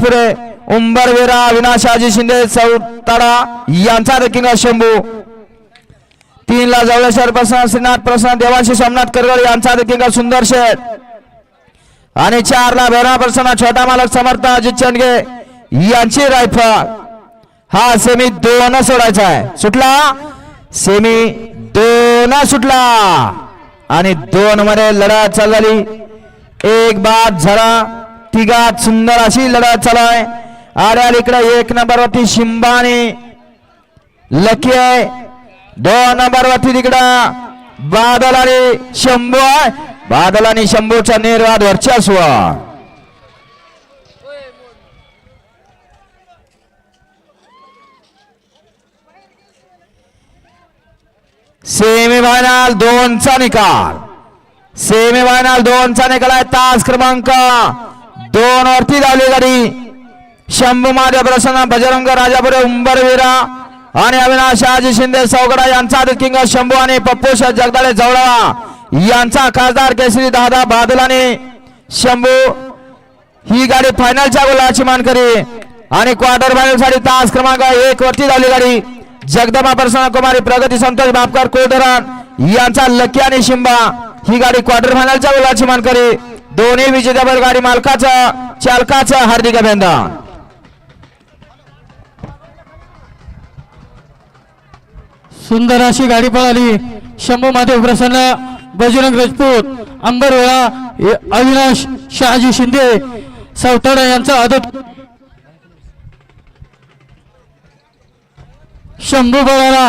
पुढे उंबरवीरा अविनाशाजी शिंदे चौतारा यांचा रेकिंग शंभू 3 ला जवळेश्वर प्रसन्न श्रीनाथ प्रसन्न देवांशी सोमनाथ करगड यांचा रेकिंग सुंदर शेठ आणि 4 ला भैरव प्रसन्न छोटा मालक समर्थ अजित चंदगे यांची रायफल हा सेमी 2 सोडायचा आहे सुटला सेमी 2 सुटला आणि 2 मध्ये लढत चालू झाली एक बाद झाला तिघात सुंदर अशी लढत चालू आहे आड्याल इकडे 1 नंबरवरती शिंबानी लकी आहे 2 नंबरवरती तिकडं बादल आणि शंभू आहे बादल आणि शंभूचा निर्वाद वर्चस्व सेमीफायनल 2 चा निकाल सेमीफायनल 2 चा निकाल आहे तास क्रमांक 2 वरती धावली गाडी शंभू महादेव प्रसन्न बजरंग राजापुरे उंबरवीरा आणि अविनाश आजी शिंदे सौगडा यांचा किंग शंभू आणि पप्पू जगदाळे जवळा यांचा खासदार केसरी दादा बादल आणि शंभू ही गाडी फायनलच्या गुलाची मानकरी आणि क्वार्टर फायनल साठी तास क्रमांक 1 वरती धावली गाडी जगदंबा प्रसन्न कुमारी प्रगती संतोष बापकर कोटरान यांचा लकी आणि शिंबा ही गाडी क्वार्टर फायनलच्या गुलाची मानकरी दोन्ही विजेत्या गाडी मालकाचं चालकाचं हार्दिक अभिनंदन सुंदर अशी गाडी पळाली शंभू महादेव प्रसन्न बजरंग राजपूत अंबरवेळा अविनाश शहाजी शिंदे सौताडा यांचा आदत शंभू पळाला